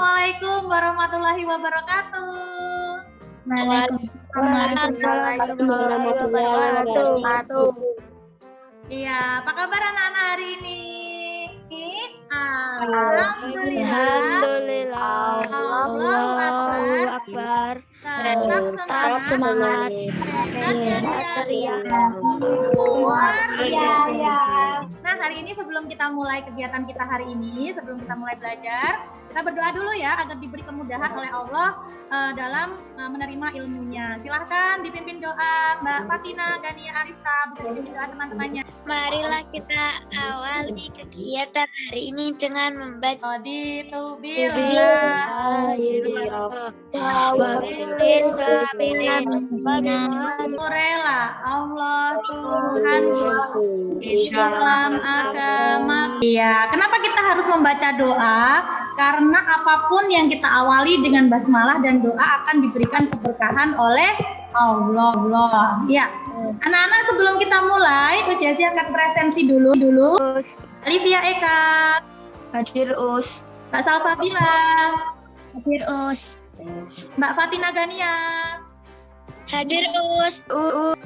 Assalamualaikum warahmatullahi wabarakatuh. Waalaikumsalam warahmatullahi wabarakatuh. Iya, apa kabar anak-anak hari ini? Alhamdulillah. Allahu Akbar. Tetap semangat. Luar biasa. Nah, hari ini sebelum kita mulai kegiatan kita hari ini, sebelum kita mulai belajar, kita berdoa dulu ya agar diberi kemudahan oleh Allah dalam menerima ilmunya. Silahkan dipimpin doa Mbak Fatina, Gania, Arifta, bisa dipimpin doa teman-temannya. Marilah kita awali kegiatan hari ini dengan membaca Rela Allah Tuhan Islam agama. Iya, kenapa kita harus membaca doa? Karena apapun yang kita awali dengan basmalah dan doa akan diberikan keberkahan oleh Allah. Ya, anak-anak sebelum kita mulai, Usia akan presensi dulu. Olivia Eka, Hadir Us. Mbak Salsabila, hadir Us. Mbak Fatina Gania. Hadir Us.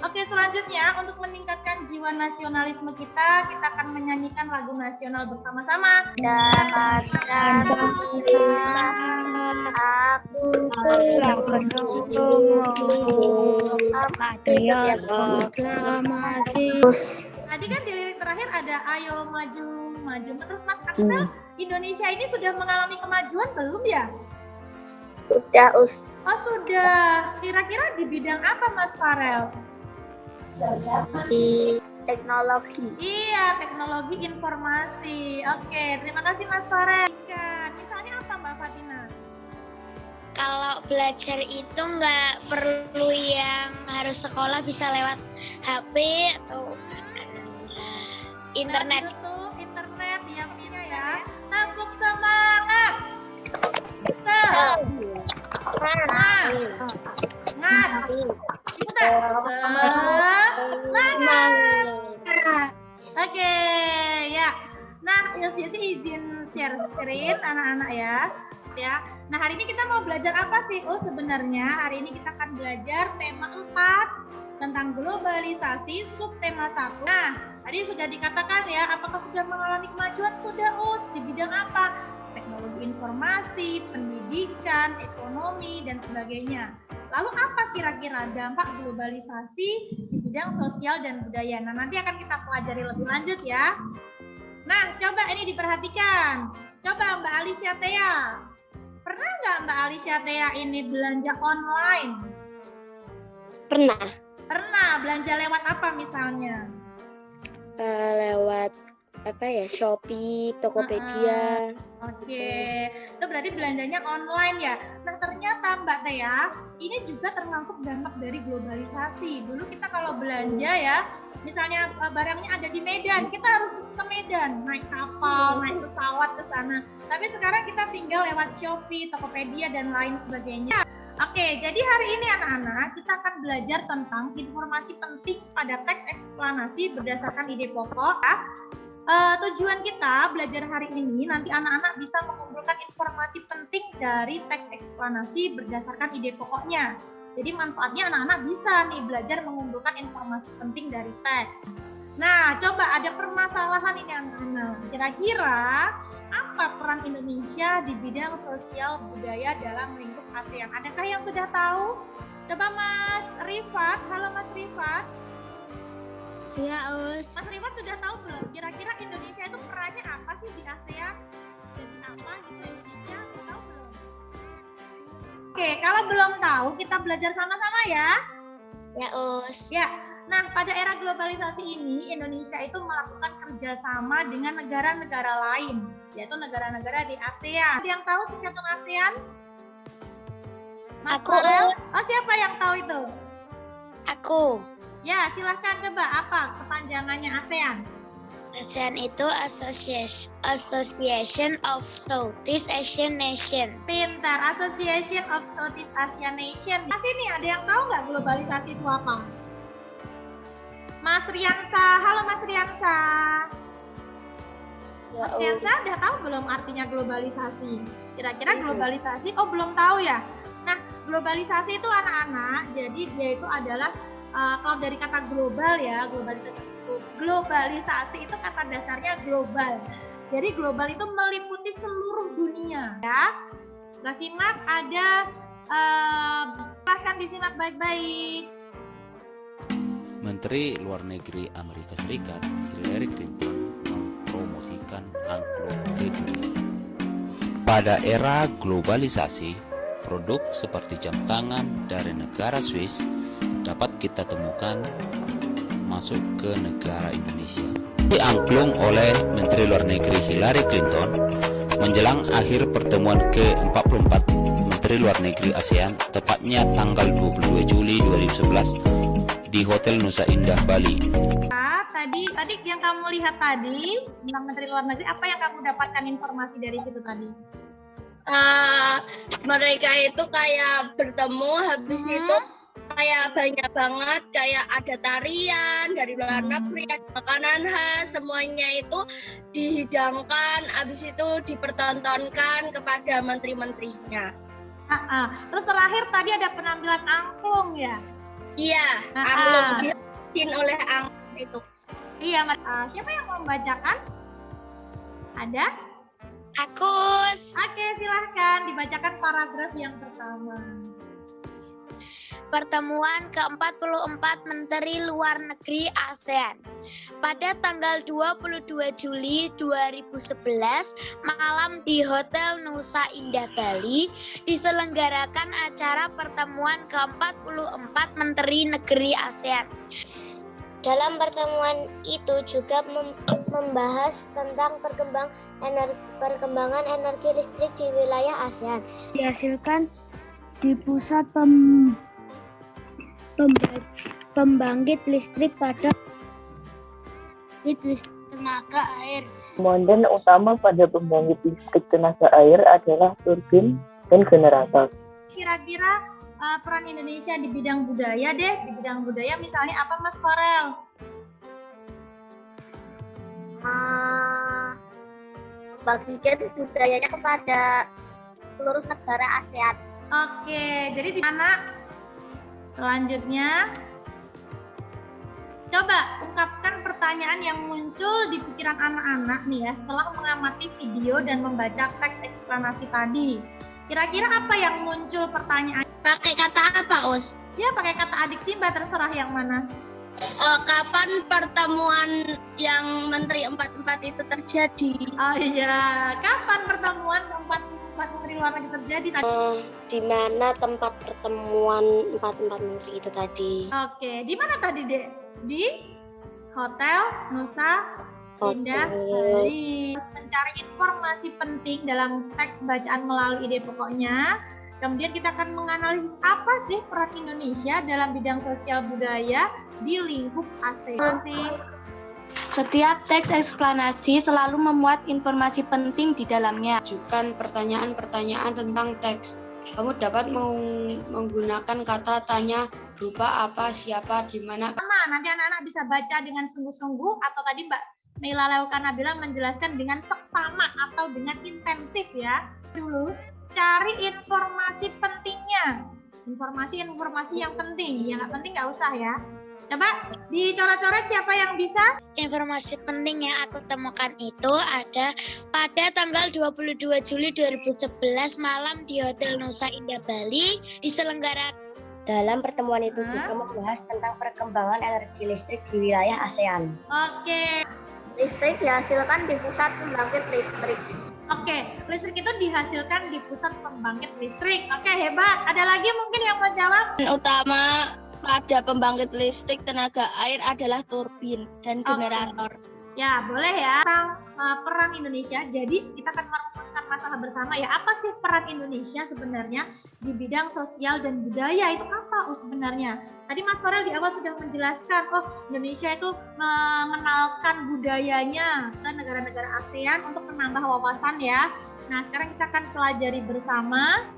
Oke, selanjutnya untuk meningkatkan jiwa nasionalisme kita akan menyanyikan lagu nasional bersama-sama. Tadi kan di lirik terakhir ada ayo maju. Menurut Mas Axel, Indonesia ini sudah mengalami kemajuan belum ya? Sudah Us. Oh sudah. Kira-kira di bidang apa Mas Farel? Di teknologi. Iya, teknologi informasi. Oke, terima kasih Mas Farel. Misalnya apa Mbak Fatina? Kalau belajar itu nggak perlu yang harus sekolah, bisa lewat HP atau internet. YouTube, internet, ya. Tepuk semangat. Semangat. Oke, ya. Nah, Yosi izin share screen anak-anak ya. Nah, hari ini kita mau belajar apa sih? Sebenarnya hari ini kita akan belajar tema 4 tentang globalisasi, subtema 1. Nah, tadi sudah dikatakan ya, apakah sudah mengalami kemajuan? Sudah, di bidang apa? Teknologi informasi, pendidikan, ekonomi, dan sebagainya. Lalu apa kira-kira dampak globalisasi di bidang sosial dan budaya? Nah, nanti akan kita pelajari lebih lanjut ya. Nah, coba ini diperhatikan. Coba Mbak Alicia Thea. Pernah nggak Mbak Alicia Thea ini belanja online? Pernah. Belanja lewat apa misalnya? Lewat Shopee, Tokopedia. Oke, itu berarti belanjanya online ya. Nah ternyata Mbak Thea, ini juga termasuk dampak dari globalisasi. Dulu kita kalau belanja ya, misalnya barangnya ada di Medan, kita harus ke Medan, naik kapal, naik pesawat ke sana. Tapi sekarang kita tinggal lewat Shopee, Tokopedia, dan lain sebagainya. Oke, jadi hari ini anak-anak kita akan belajar tentang informasi penting pada teks eksplanasi berdasarkan ide pokok. Tujuan kita belajar hari ini nanti anak-anak bisa mengumpulkan informasi penting dari teks eksplanasi berdasarkan ide pokoknya. Jadi manfaatnya anak-anak bisa nih belajar mengumpulkan informasi penting dari teks. Nah, coba ada permasalahan ini anak-anak. Kira-kira apa peran Indonesia di bidang sosial budaya dalam lingkup ASEAN? Adakah yang sudah tahu? Coba Mas Rifat. Halo Mas Rifat. Ya, Us. Mas Rifat sudah tahu belum? Kira-kira Indonesia itu perannya apa sih di ASEAN? Jadi apa gitu Indonesia? Tahu belum? Oke, kalau belum tahu kita belajar sama-sama ya. Ya, Us. Ya. Nah, pada era globalisasi ini Indonesia itu melakukan kerjasama dengan negara-negara lain, yaitu negara-negara di ASEAN. Ada yang tahu singkatan ASEAN? Mas Farel? Oh, siapa yang tahu itu? Aku. Ya, silahkan coba apa kepanjangannya ASEAN? ASEAN itu Association of Southeast Asian Nation. Pintar, Association of Southeast Asian Nation. Mas ini ada yang tahu nggak globalisasi itu apa? Mas Riansa, halo Mas Riansa. Kensa udah tahu belum artinya globalisasi? Kira-kira globalisasi, belum tahu ya? Nah, globalisasi itu anak-anak, jadi dia itu adalah, kalau dari kata global ya, globalisasi itu kata dasarnya global. Jadi global itu meliputi seluruh dunia ya. Nah, simak ada, silahkan disimak baik-baik. Menteri Luar Negeri Amerika Serikat Hillary Clinton mempromosikan angklung ke dunia. Pada era globalisasi, produk seperti jam tangan dari negara Swiss dapat kita temukan masuk ke negara Indonesia. Diangklung oleh Menteri Luar Negeri Hillary Clinton menjelang akhir pertemuan ke-44 Menteri Luar Negeri ASEAN, tepatnya tanggal 22 Juli 2011 di Hotel Nusa Indah, Bali. Tadi yang kamu lihat tadi tentang Menteri Luar Negeri, apa yang kamu dapatkan informasi dari situ tadi? Mereka itu kayak bertemu, habis itu kayak banyak banget, kayak ada tarian dari luar negeri, ada makanan khas, semuanya itu dihidangkan, habis itu dipertontonkan kepada menteri-menterinya. Terus terakhir tadi ada penampilan angklung ya? Iya, angklung dibikin oleh angklung itu. Iya, siapa yang mau membacakan? Ada? Agus. Oke, silahkan dibacakan paragraf yang pertama. Pertemuan ke-44 Menteri Luar Negeri ASEAN. Pada tanggal 22 Juli 2011, malam di Hotel Nusa Indah, Bali, diselenggarakan acara pertemuan ke-44 Menteri Negeri ASEAN. Dalam pertemuan itu juga membahas tentang perkembangan energi listrik di wilayah ASEAN. Dihasilkan di pusat pembangkit listrik pada tenaga air. Komponen utama pada pembangkit listrik tenaga air adalah turbin dan generator. Kira-kira peran Indonesia di bidang budaya deh, di bidang budaya misalnya apa Mas Korel? Bagian budayanya kepada seluruh negara ASEAN. Oke, jadi di mana selanjutnya? Coba ungkapkan pertanyaan yang muncul di pikiran anak-anak nih ya setelah mengamati video dan membaca teks eksplanasi tadi. Kira-kira apa yang muncul pertanyaan? Pakai kata apa, Us? Ya, pakai kata adik Simba, terserah yang mana. Kapan pertemuan yang Menteri 44 itu terjadi? Oh iya, kapan pertemuan keempat Menteri Luar Negeri terjadi tadi? Di mana tempat pertemuan 44 menteri itu tadi? Oke, di mana tadi, Dek? Di Hotel Nusa Indah, Bali. Terus mencari informasi penting dalam teks bacaan melalui ide pokoknya. Kemudian kita akan menganalisis apa sih peran Indonesia dalam bidang sosial budaya di lingkup ASEAN. Setiap teks eksplanasi selalu memuat informasi penting di dalamnya. Ajukan pertanyaan-pertanyaan tentang teks. Kamu dapat menggunakan kata tanya berupa apa, siapa, di mana. Nanti anak-anak bisa baca dengan sungguh-sungguh atau tadi Mbak Meila Leukan Nabila menjelaskan dengan seksama atau dengan intensif ya. Dulu cari informasi pentingnya, informasi yang penting, yang nggak penting nggak usah ya. Coba dicoret-coret siapa yang bisa? Informasi penting yang aku temukan itu ada pada tanggal 22 Juli 2011 malam di Hotel Nusa Indah, Bali, diselenggarakan. Dalam pertemuan itu juga membahas tentang perkembangan energi listrik di wilayah ASEAN. Oke. Listrik dihasilkan di pusat pembangkit listrik. Oke, listrik itu dihasilkan di pusat pembangkit listrik. Oke, hebat. Ada lagi mungkin yang mau jawab? Utama pada pembangkit listrik tenaga air adalah turbin dan generator. Ya, boleh ya. Tentang peran Indonesia. Jadi kita akan merumuskan masalah bersama ya. Apa sih peran Indonesia sebenarnya di bidang sosial dan budaya? Itu apa sebenarnya? Tadi Mas Farel di awal sudah menjelaskan, Indonesia itu mengenalkan budayanya ke negara-negara ASEAN untuk menambah wawasan ya. Nah, sekarang kita akan pelajari bersama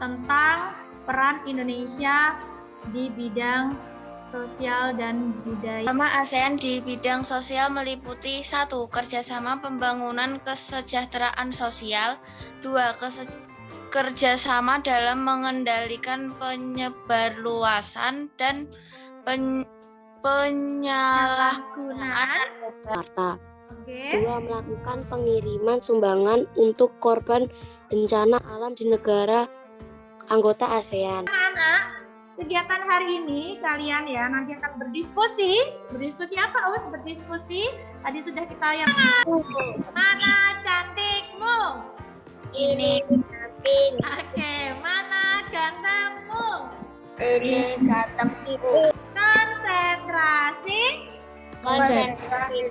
tentang peran Indonesia di bidang sosial dan budaya. Sama ASEAN di bidang sosial meliputi 1. Kerjasama pembangunan kesejahteraan sosial. 2. Kerjasama dalam mengendalikan penyebarluasan dan penyalahgunaan Jakarta. Oke. 2. Melakukan pengiriman sumbangan untuk korban bencana alam di negara anggota ASEAN. Anak-anak, kegiatan hari ini kalian ya nanti akan berdiskusi. Berdiskusi apa, Us? Berdiskusi. Tadi sudah kita yang mana cantikmu? ini Oke, mana gantengmu? ini Konsentrasi. Konsentrasi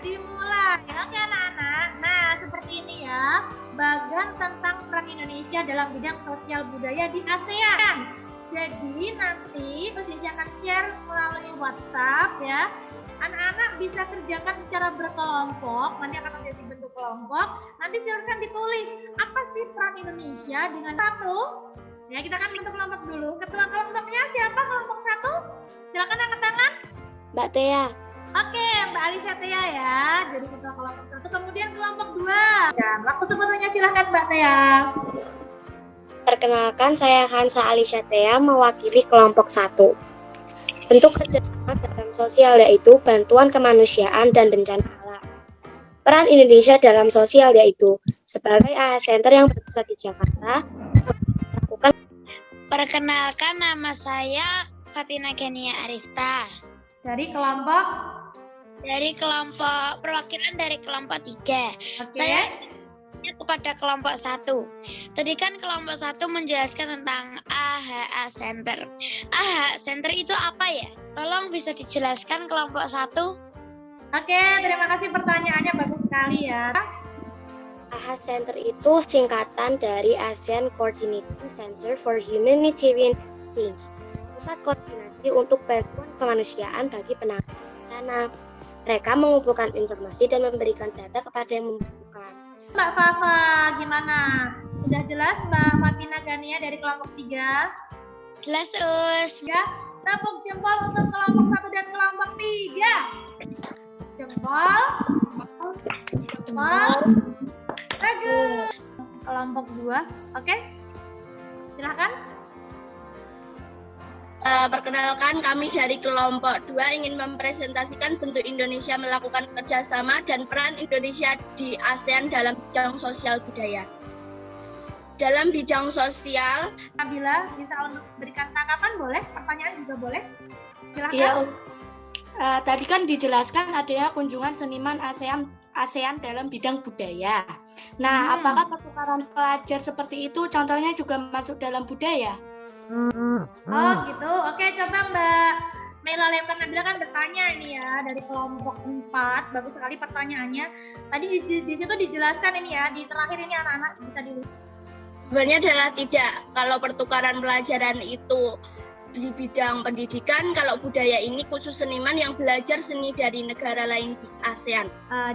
dimulai. Oke anak-anak. Nah seperti ini ya. Bagan tentang peran Indonesia dalam bidang sosial budaya di ASEAN. Jadi nanti Sisi akan share melalui WhatsApp ya. Anak-anak bisa kerjakan secara berkelompok. Nanti akan menjadi bentuk kelompok. Nanti silahkan ditulis apa sih peran Indonesia dengan 1. Ya kita akan bentuk kelompok dulu. Ketua kelompoknya siapa kelompok 1? Silakan angkat tangan. Mbak Tea. Oke, Mbak Alicia Tea ya. Jadi ketua kelompok 1, kemudian kelompok 2. Dan waktu sepenuhnya silakan Mbak Tea. Perkenalkan, saya Hansa Alicia Tea mewakili kelompok 1. Bentuk kerjasama dalam sosial yaitu bantuan kemanusiaan dan bencana alam. Peran Indonesia dalam sosial yaitu sebagai AHA Center yang berpusat di Jakarta, melakukan. Perkenalkan, nama saya Fatina Genia Arifta. Dari kelompok. Perwakilan dari kelompok 3. Oke. Saya kepada kelompok 1. Tadi kan kelompok 1 menjelaskan tentang AHA Center. AHA Center itu apa ya? Tolong bisa dijelaskan kelompok 1. Oke, terima kasih pertanyaannya bagus sekali ya. AHA Center itu singkatan dari ASEAN Coordinating Center for Humanitarian Assistance, pusat koordinasi untuk bantuan kemanusiaan bagi penanganan bencana. Mereka mengumpulkan informasi dan memberikan data kepada yang membutuhkan. Mbak Fafa, gimana? Sudah jelas Mbak Fatina Gania dari kelompok 3? Jelas, Us. Ya, tepuk jempol untuk kelompok 1 dan kelompok 3. Jempol. Jempol. Bagus. Kelompok 2, oke? Silakan. Perkenalkan, kami dari kelompok 2 ingin mempresentasikan bentuk Indonesia melakukan kerjasama dan peran Indonesia di ASEAN dalam bidang sosial budaya. Dalam bidang sosial, Nabila bisa untuk berikan tanggapan boleh? Pertanyaan juga boleh? Silakan. Iya, tadi kan dijelaskan adanya kunjungan seniman ASEAN dalam bidang budaya. Nah, apakah pertukaran pelajar seperti itu contohnya juga masuk dalam budaya? Oh gitu. Oke, coba Mbak Mela Lemkan Nabila kan bertanya ini ya dari kelompok 4. Bagus sekali pertanyaannya. Tadi di situ dijelaskan ini ya, di terakhir ini anak-anak bisa dilihat. sebenarnya adalah tidak. Kalau pertukaran pelajaran itu di bidang pendidikan, kalau budaya ini khusus seniman yang belajar seni dari negara lain di ASEAN.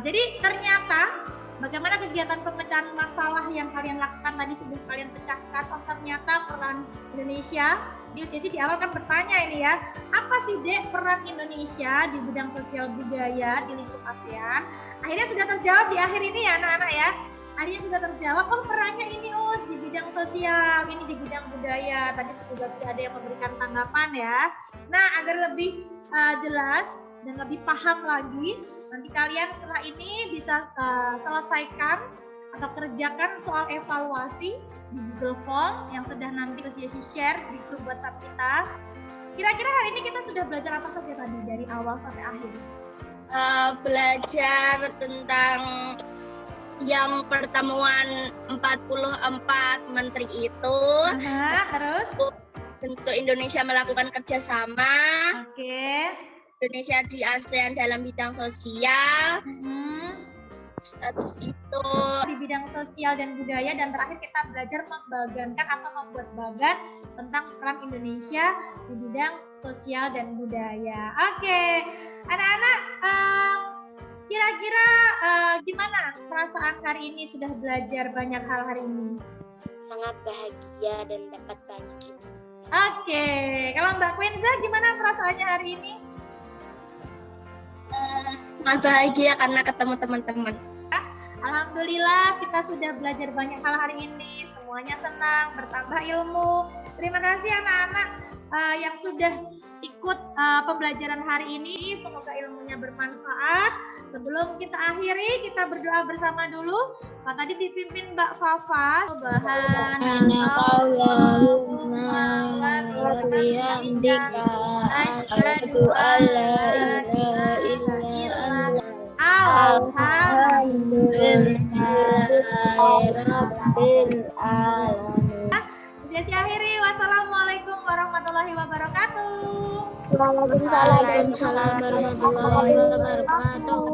Jadi ternyata bagaimana kegiatan pemecahan masalah yang kalian lakukan tadi sudah kalian pecahkan? Oh ternyata peran Indonesia di UCC di awal kan bertanya ini ya, apa sih Dek peran Indonesia di bidang sosial budaya di lingkup ASEAN? Akhirnya sudah terjawab di akhir ini ya anak-anak ya. Akhirnya sudah terjawab, oh perannya ini Us di bidang sosial, ini di bidang budaya. Tadi sudah ada yang memberikan tanggapan ya. Nah agar lebih jelas dan lebih paham lagi, nanti kalian setelah ini bisa selesaikan atau kerjakan soal evaluasi di Google Form yang sudah nanti Sisi share di grup WhatsApp kita. Kira-kira hari ini kita sudah belajar apa saja tadi dari awal sampai akhir? Belajar tentang yang pertemuan 44 menteri itu, Terus? bentuk Indonesia melakukan kerjasama, Oke. Indonesia di ASEAN dalam bidang sosial, habis itu Di bidang sosial dan budaya, dan terakhir kita belajar membagankan atau membuat bagan tentang peran Indonesia di bidang sosial dan budaya. Oke, anak-anak, kira-kira gimana perasaan hari ini sudah belajar banyak hal hari ini? Sangat bahagia dan dapat banyak ilmu. Oke, kalau Mbak Quenza gimana perasaannya hari ini? Sangat bahagia karena ketemu teman-teman. Alhamdulillah kita sudah belajar banyak hal hari ini, semuanya senang, bertambah ilmu. Terima kasih anak-anak yang sudah ikut pembelajaran hari ini, semoga ilmunya bermanfaat. Sebelum kita akhiri, kita berdoa bersama dulu. Tadi dipimpin Mbak Fafa. Asyhadu an la ilaha illallah. Alhamdulillahirabbil alamin. Sesi akhiri. Wassalamualaikum warahmatullahi wabarakatuh. Waalaikumsalam warahmatullahi wabarakatuh.